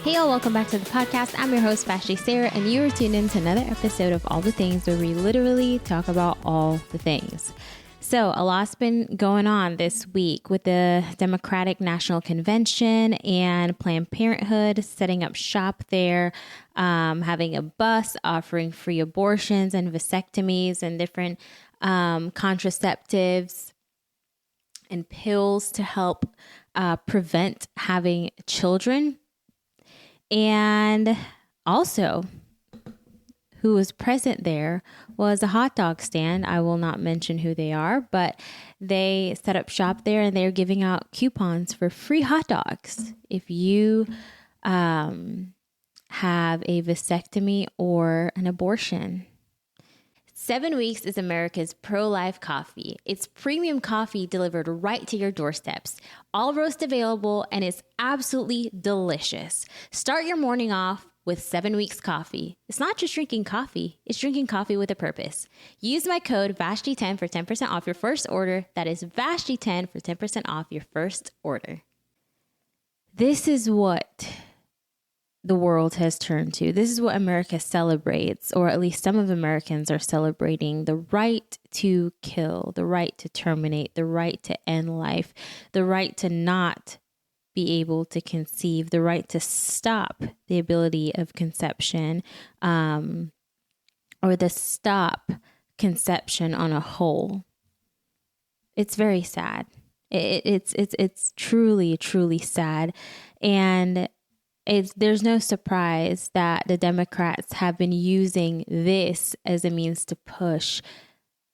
Hey y'all, welcome back to the podcast. I'm your host, Vashti Sarah, and you are tuned in to another episode of All the Things where we literally talk about all the things. So a lot's been going on this week with the Democratic National Convention and Planned Parenthood setting up shop there, having a bus offering free abortions and vasectomies and different contraceptives and pills to help prevent having children. And also, who was present there was a hot dog stand. I will not mention who they are, but they set up shop there and they're giving out coupons for free hot dogs if you have a vasectomy or an abortion. 7 Weeks is America's pro-life coffee. It's premium coffee delivered right to your doorsteps. All roast available, and it's absolutely delicious. Start your morning off with 7 Weeks coffee. It's not just drinking coffee, it's drinking coffee with a purpose. Use my code VASHTI10 for 10% off your first order. That is VASHTI10 for 10% off your first order. This is what the world has turned to. This is what America celebrates, or at least some of Americans are celebrating: the right to kill, the right to terminate, the right to end life, the right to not be able to conceive, the right to stop the ability of conception, or the stop conception on a whole. It's very sad. It's truly, truly sad. And there's no surprise that the Democrats have been using this as a means to push.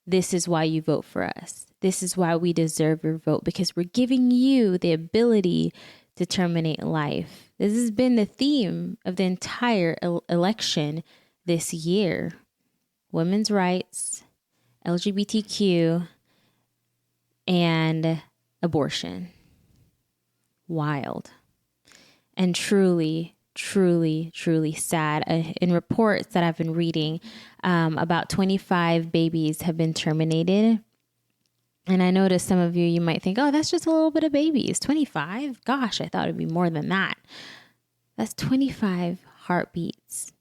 This is why you vote for us. This is why we deserve your vote, because we're giving you the ability to terminate life. This has been the theme of the entire election this year. Women's rights, LGBTQ, and abortion. Wild. And truly, truly, truly sad. In reports that I've been reading, about 25 babies have been terminated. And I noticed some of you might think, oh, that's just a little bit of babies. 25? Gosh, I thought it'd be more than that. That's 25 heartbeats,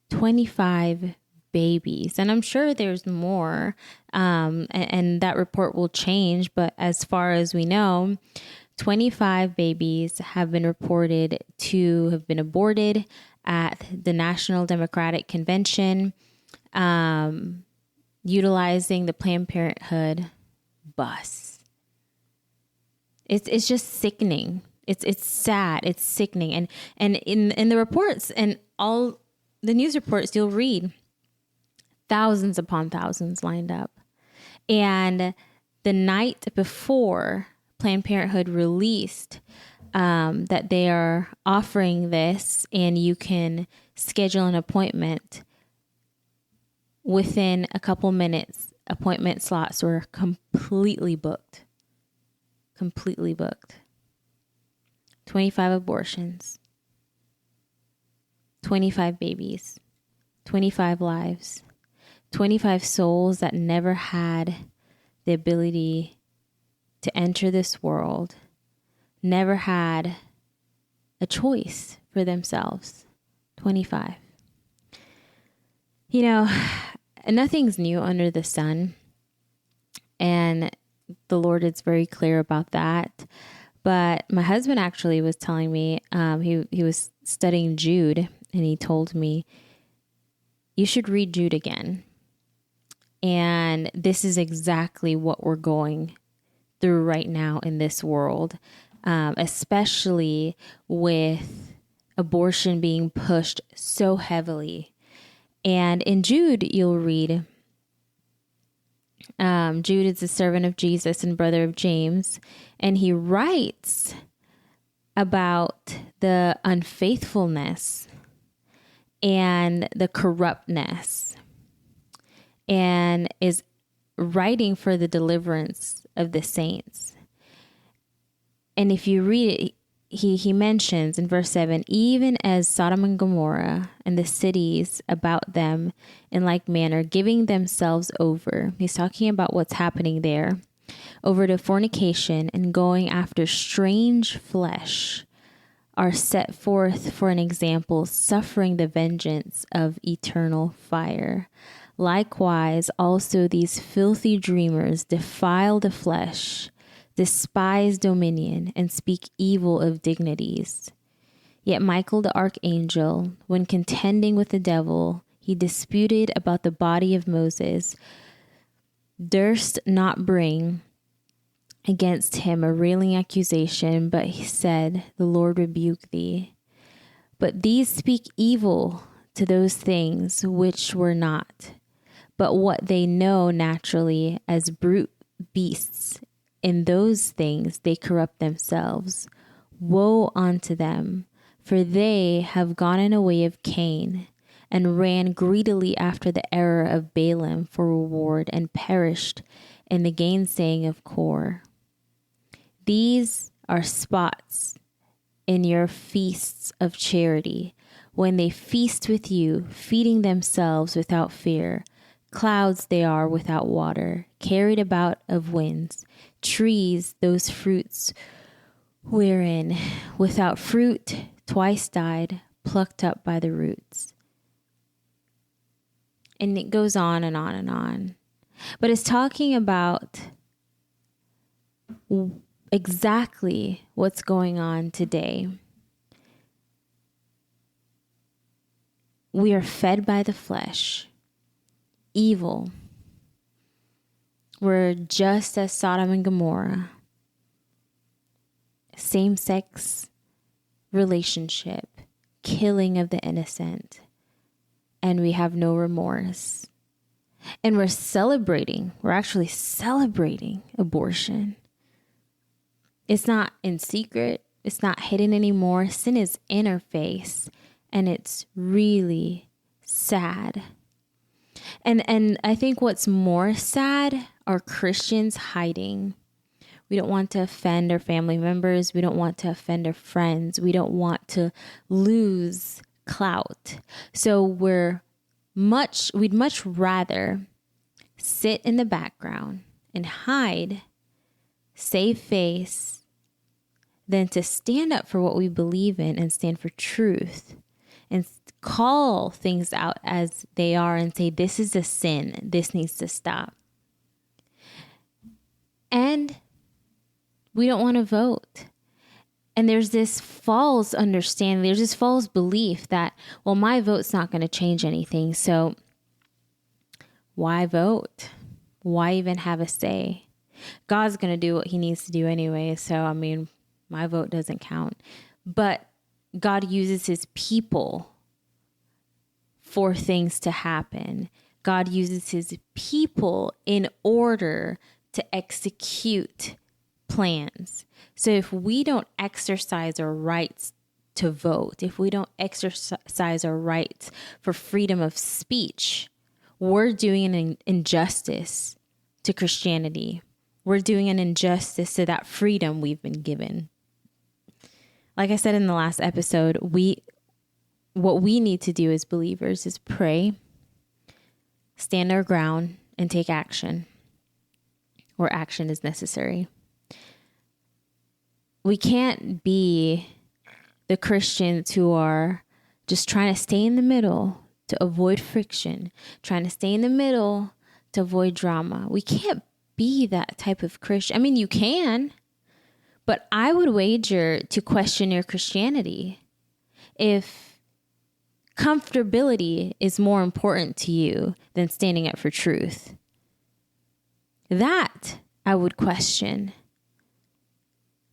25 babies. And I'm sure there's more, and that report will change. But as far as we know, 25 babies have been reported to have been aborted at the National Democratic Convention, utilizing the Planned Parenthood bus. It's just sickening. It's sad. It's sickening. And in the reports and all the news reports, you'll read thousands upon thousands lined up. And the night before Planned Parenthood released that they are offering this and you can schedule an appointment within a couple minutes. Appointment slots were completely booked. 25 abortions, 25 babies, 25 lives, 25 souls that never had the ability to enter this world, never had a choice for themselves. 25. You know, nothing's new under the sun, and the Lord is very clear about that. But my husband actually was telling me, he was studying Jude, and he told me, you should read Jude again. And this is exactly what we're going through right now in this world, especially with abortion being pushed so heavily. And in Jude, you'll read, Jude is the servant of Jesus and brother of James, and he writes about the unfaithfulness and the corruptness, and is writing for the deliverance of the saints. And if you read it, he mentions in verse 7, even as Sodom and Gomorrah and the cities about them in like manner, giving themselves over. He's talking about what's happening there, over to fornication and going after strange flesh, are set forth for an example, suffering the vengeance of eternal fire. Likewise, also these filthy dreamers defile the flesh, despise dominion, and speak evil of dignities. Yet Michael the archangel, when contending with the devil, he disputed about the body of Moses, durst not bring against him a railing accusation, but he said, The Lord rebuke thee. But these speak evil to those things which were not, but what they know naturally as brute beasts. In those things they corrupt themselves. Woe unto them, for they have gone in a way of Cain, and ran greedily after the error of Balaam for reward, and perished in the gainsaying of Kor. These are spots in your feasts of charity, when they feast with you, feeding themselves without fear. Clouds they are without water, carried about of winds. Trees, those fruits wherein without fruit twice died, plucked up by the roots. And it goes on and on and on. But it's talking about exactly what's going on today. We are fed by the flesh, evil. We're just as Sodom and Gomorrah, same-sex relationship, killing of the innocent, and we have no remorse. And we're actually celebrating abortion. It's not in secret. It's not hidden anymore. Sin is in our face, and it's really sad. And I think what's more sad are Christians hiding. We don't want to offend our family members. We don't want to offend our friends. We don't want to lose clout. So we'd much rather sit in the background and hide, save face, than to stand up for what we believe in and stand for truth and call things out as they are and say, this is a sin. This needs to stop. And we don't want to vote. And there's this false understanding. There's this false belief that, well, my vote's not going to change anything. So why vote? Why even have a say? God's going to do what he needs to do anyway. So, I mean, my vote doesn't count. But God uses his people for things to happen. God uses his people in order to execute plans. So if we don't exercise our rights to vote, if we don't exercise our rights for freedom of speech, we're doing an injustice to Christianity. We're doing an injustice to that freedom we've been given. Like I said in the last episode, what we need to do as believers is pray, stand our ground, and take action where action is necessary. We can't be the Christians who are just trying to stay in the middle to avoid friction, trying to stay in the middle to avoid drama. We can't be that type of Christian. I mean, you can, but I would wager to question your Christianity if comfortability is more important to you than standing up for truth. That I would question.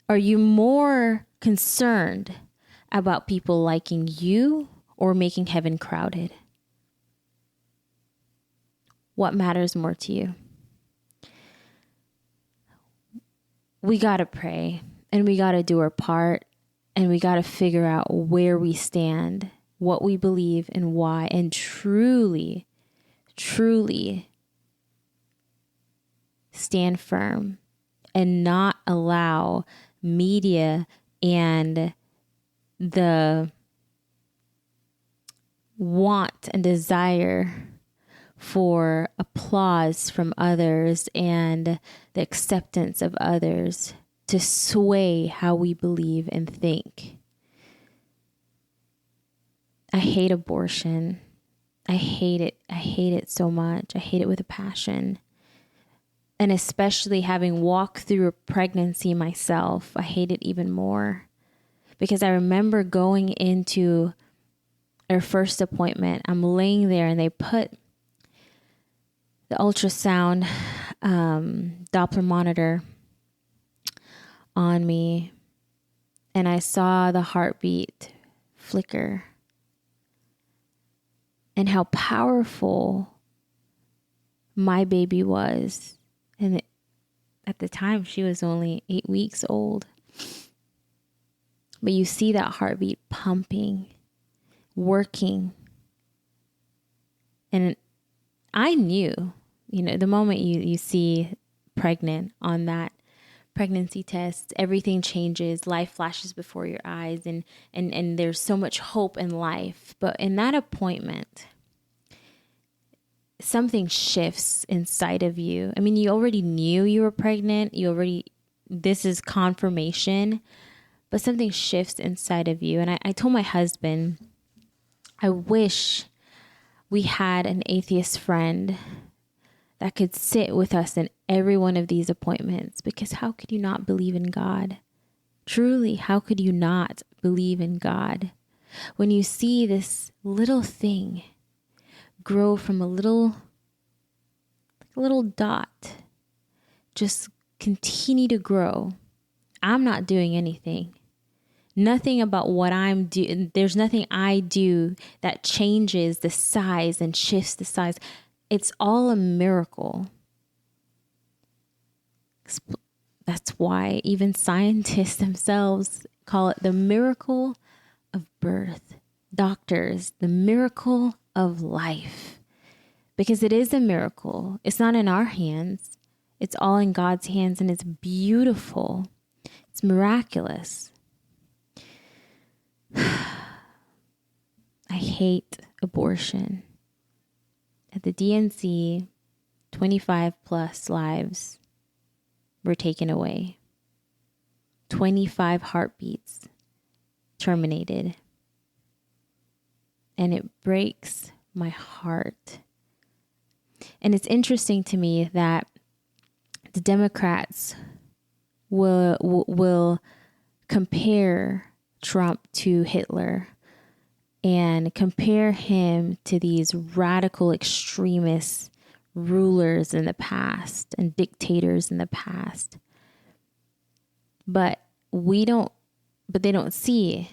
Are you more concerned about people liking you or making heaven crowded? What matters more to you? We got to pray, and we got to do our part, and we got to figure out where we stand, what we believe and why, and truly, truly stand firm and not allow media and the want and desire for applause from others and the acceptance of others to sway how we believe and think. I hate abortion. I hate it. I hate it so much. I hate it with a passion. And especially having walked through a pregnancy myself, I hate it even more. Because I remember going into our first appointment, I'm laying there and they put the ultrasound Doppler monitor on me, and I saw the heartbeat flicker and how powerful my baby was. And at the time, she was only 8 weeks old. But you see that heartbeat pumping, working. And I knew, the moment you see pregnant on that pregnancy test, everything changes, life flashes before your eyes, and there's so much hope in life. But in that appointment, something shifts inside of you. I mean, you already knew you were pregnant. This is confirmation, but something shifts inside of you. And I told my husband, I wish we had an atheist friend that could sit with us in every one of these appointments, because how could you not believe in God? Truly, how could you not believe in God when you see this little thing grow from a little dot, just continue to grow? I'm not doing anything. Nothing about what I'm doing. There's nothing I do that changes the size and shifts the size. It's all a miracle. That's why even scientists themselves call it the miracle of birth. Doctors, the miracle of life. Because it is a miracle. It's not in our hands. It's all in God's hands, and it's beautiful. It's miraculous. I hate abortion. At the DNC, 25 plus lives were taken away. 25 heartbeats terminated. And it breaks my heart. And it's interesting to me that the Democrats will compare Trump to Hitler and compare him to these radical extremist rulers in the past and dictators in the past. But they don't see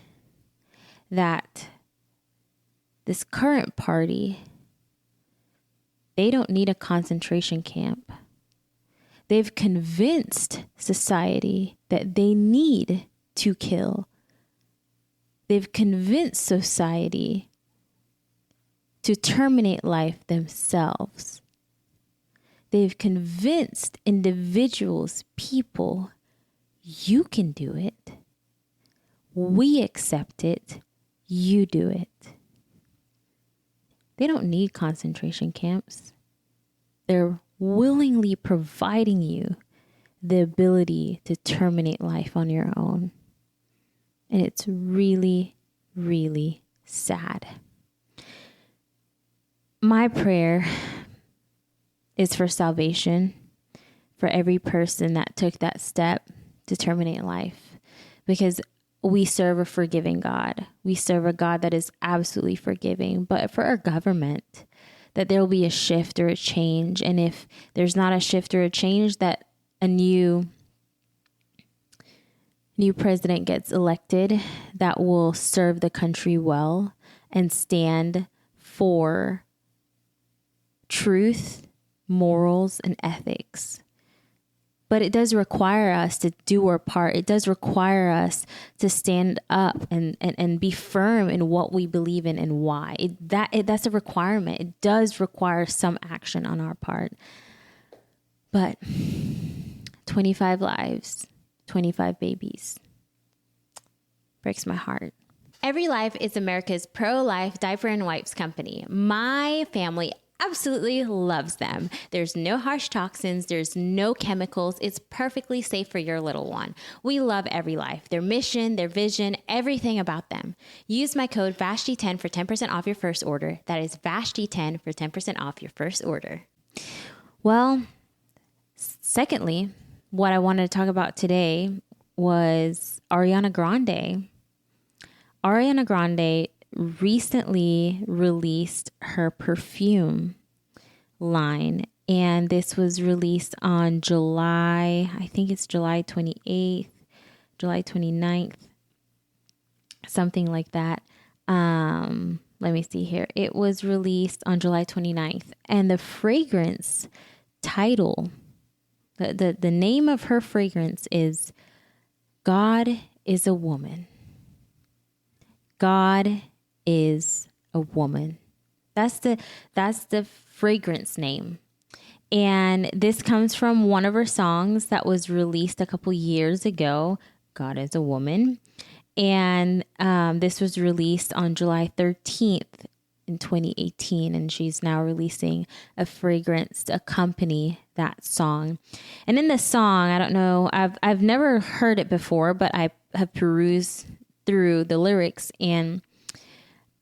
that this current party, they don't need a concentration camp. They've convinced society that they need to kill. They've convinced society to terminate life themselves. They've convinced individuals, people, you can do it. We accept it. You do it. They don't need concentration camps. They're willingly providing you the ability to terminate life on your own. And it's really, really sad. My prayer is for salvation for every person that took that step to terminate life, because we serve a forgiving God. We serve a God that is absolutely forgiving. But for our government, that there will be a shift or a change. And if there's not a shift or a change, that a new president gets elected that will serve the country well and stand for truth, morals, and ethics. But it does require us to do our part. It does require us to stand up and be firm in what we believe in and why. That's a requirement. It does require some action on our part. But 25 lives, 25 babies. Breaks my heart. Every Life is America's pro-life diaper and wipes company. My family absolutely loves them. There's no harsh toxins, there's no chemicals. It's perfectly safe for your little one. We love Every Life, their mission, their vision, everything about them. Use my code VASHTY10 for 10% off your first order. That is VASHTY10 for 10% off your first order. Well, secondly, what I wanted to talk about today was Ariana Grande. Ariana Grande recently released her perfume line, and this was released on July 28th, July 29th, something like that. Let me see here. It was released on July 29th, and the fragrance title, the name of her fragrance is God is a Woman. God is a Woman. That's the fragrance name. And this comes from one of her songs that was released a couple years ago, God is a Woman. And this was released on July 13th in 2018. And she's now releasing a fragrance to accompany that song. And in the song, I don't know, I've never heard it before, but I have perused through the lyrics, and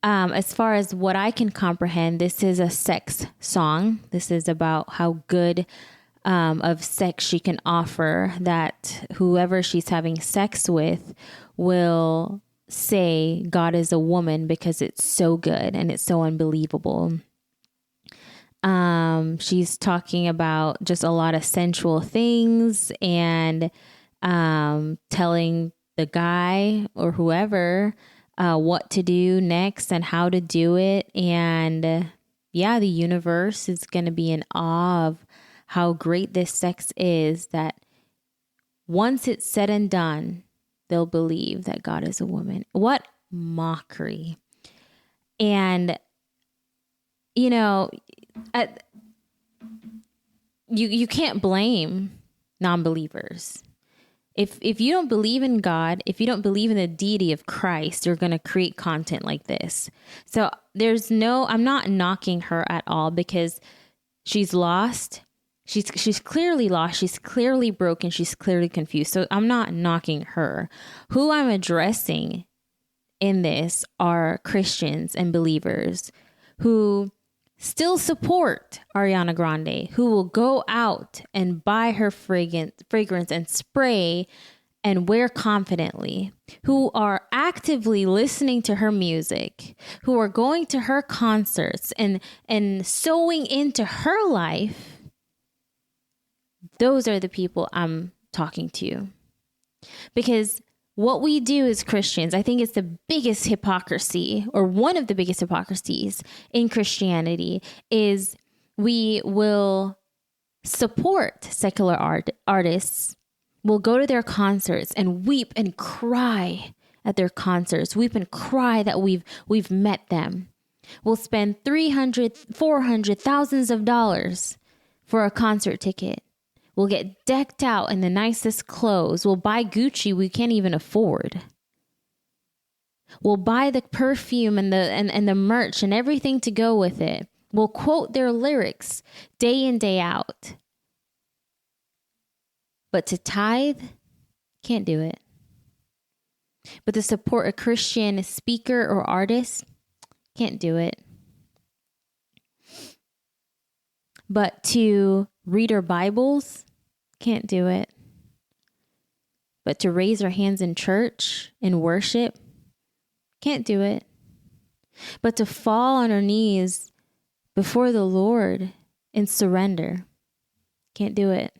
as far as what I can comprehend, this is a sex song. This is about how good of sex she can offer, that whoever she's having sex with will say God is a woman because it's so good and it's so unbelievable. She's talking about just a lot of sensual things and telling the guy or whoever what to do next and how to do it. And the universe is going to be in awe of how great this sex is, that once it's said and done, they'll believe that God is a woman. What mockery. And, you know, you can't blame non-believers. If you don't believe in God, if you don't believe in the deity of Christ, you're going to create content like this. So I'm not knocking her at all, because she's lost. She's clearly lost. She's clearly broken. She's clearly confused. So I'm not knocking her. Who I'm addressing in this are Christians and believers who still support Ariana Grande, who will go out and buy her fragrance and spray and wear confidently, who are actively listening to her music, who are going to her concerts and sewing into her life. Those are the people I'm talking to. Because what we do as Christians, I think it's the biggest hypocrisy, or one of the biggest hypocrisies in Christianity, is we will support secular artists. We'll go to their concerts and weep and cry at their concerts, weep and cry that we've met them. We'll spend $300,000, $400,000, thousands of dollars for a concert ticket. We'll get decked out in the nicest clothes. We'll buy Gucci we can't even afford. We'll buy the perfume and the merch and everything to go with it. We'll quote their lyrics day in, day out. But to tithe, can't do it. But to support a Christian speaker or artist, can't do it. But to read our Bibles, can't do it. But to raise our hands in church and worship, can't do it. But to fall on our knees before the Lord and surrender, can't do it.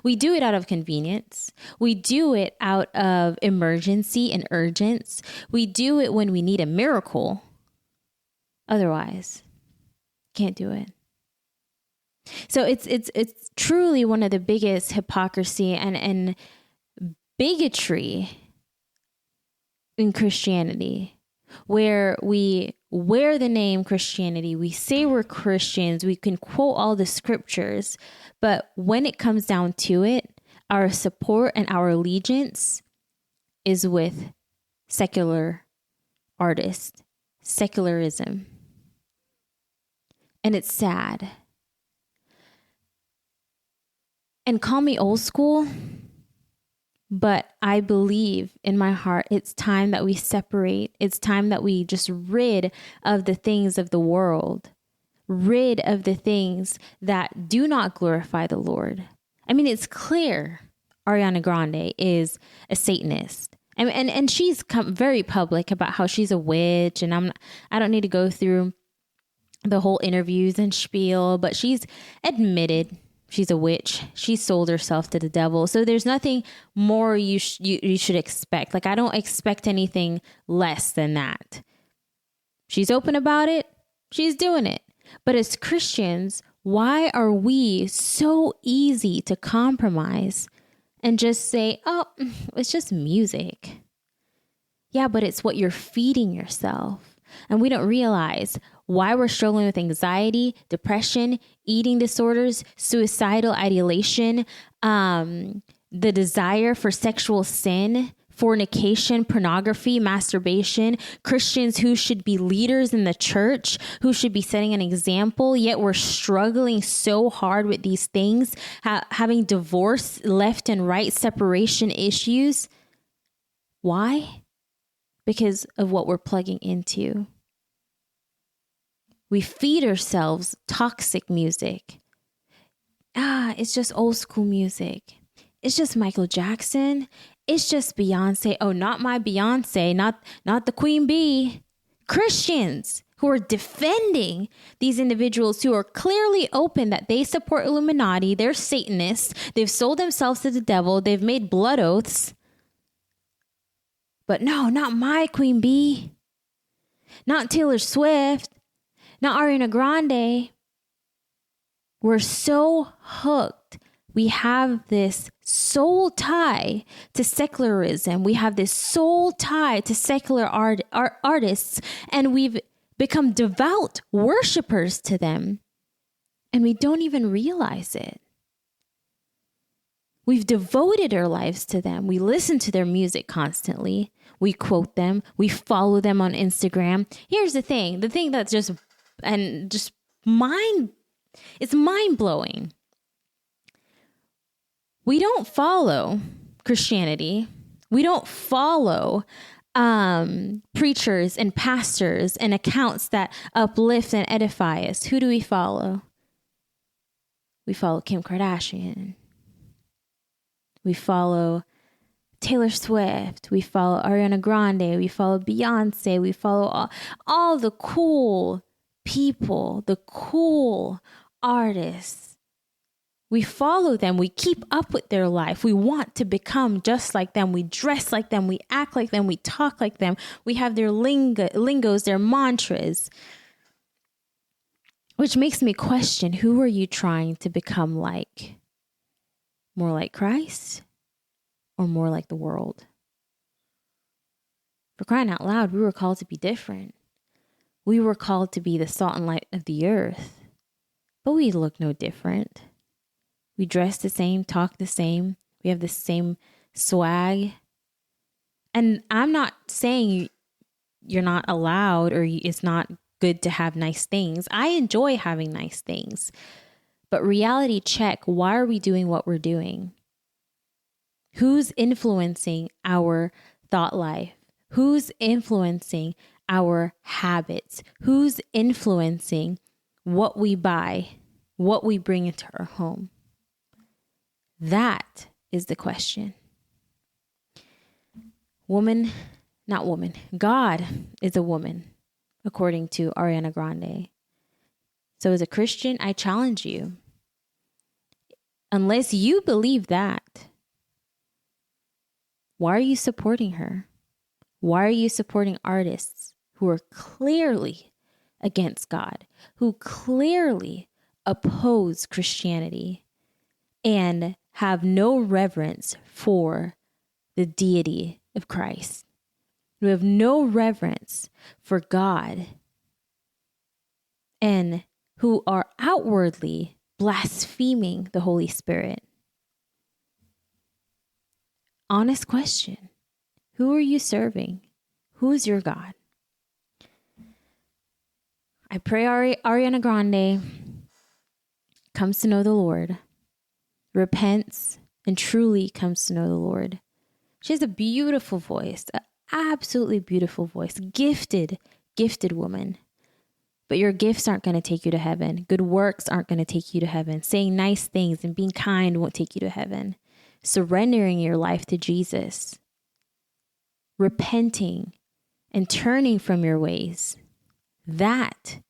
We do it out of convenience. We do it out of emergency and urgence. We do it when we need a miracle. Otherwise, can't do it. So it's truly one of the biggest hypocrisy and bigotry in Christianity, where we wear the name Christianity, we say we're Christians, we can quote all the scriptures, but when it comes down to it, our support and our allegiance is with secular artists, secularism. And it's sad. And call me old school, but I believe in my heart it's time that we separate. It's time that we just rid of the things of the world, rid of the things that do not glorify the Lord. I mean, it's clear Ariana Grande is a Satanist. And she's come very public about how she's a witch, and I don't need to go through the whole interviews and spiel, but she's admitted she's a witch. She sold herself to the devil. So there's nothing more you should expect. Like, I don't expect anything less than that. She's open about it. She's doing it. But as Christians, why are we so easy to compromise and just say, oh, it's just music? Yeah, but it's what you're feeding yourself. And we don't realize why we're struggling with anxiety, depression, eating disorders, suicidal ideation, the desire for sexual sin, fornication, pornography, masturbation, Christians who should be leaders in the church, who should be setting an example, yet we're struggling so hard with these things, having divorce, left and right separation issues. Why? Because of what we're plugging into. We feed ourselves toxic music. It's just old school music. It's just Michael Jackson. It's just Beyonce. Oh, not my Beyonce, not the Queen Bee. Christians who are defending these individuals who are clearly open that they support Illuminati. They're Satanists. They've sold themselves to the devil. They've made blood oaths. But no, not my Queen Bee. Not Taylor Swift. Not Ariana Grande. We're so hooked. We have this soul tie to secularism. We have this soul tie to secular artists, and we've become devout worshipers to them, and we don't even realize it. We've devoted our lives to them. We listen to their music constantly. We quote them. We follow them on Instagram. Here's the thing that's just it's mind-blowing. We don't follow Christianity. We don't follow preachers and pastors and accounts that uplift and edify us. Who do we follow? We follow Kim Kardashian. We follow Taylor Swift. We follow Ariana Grande. We follow Beyonce. We follow all the cool people, the cool artists. We follow them. We keep up with their life. We want to become just like them. We dress like them. We act like them. We talk like them. We have their lingos, their mantras. Which makes me question, who are you trying to become like? More like Christ or more like the world? For crying out loud, we were called to be different. We were called to be the salt and light of the earth. But we look no different. We dress the same, talk the same. We have the same swag. And I'm not saying you're not allowed or it's not good to have nice things. I enjoy having nice things. But reality check, why are we doing what we're doing? Who's influencing our thought life? Who's influencing our habits? Who's influencing what we buy, what we bring into our home? That is the question. God is a woman, according to Ariana Grande. So as a Christian, I challenge you. Unless you believe that, why are you supporting her? Why are you supporting artists who are clearly against God, who clearly oppose Christianity and have no reverence for the deity of Christ, who have no reverence for God, and who are outwardly blaspheming the Holy Spirit? Honest question. Who are you serving? Who's your God? I pray Ariana Grande comes to know the Lord, repents, and truly comes to know the Lord. She has a beautiful voice, an absolutely beautiful voice, gifted woman. But your gifts aren't going to take you to heaven. Good works aren't going to take you to heaven. Saying nice things and being kind won't take you to heaven. Surrendering your life to Jesus, repenting and turning from your ways, that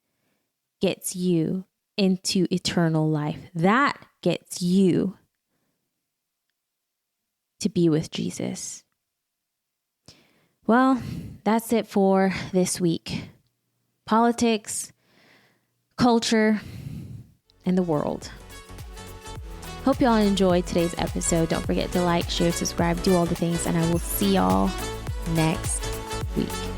gets you into eternal life. That gets you to be with Jesus. Well, that's it for this week. Politics, culture, and the world. Hope y'all enjoyed today's episode. Don't forget to like, share, subscribe, do all the things, and I will see y'all next week.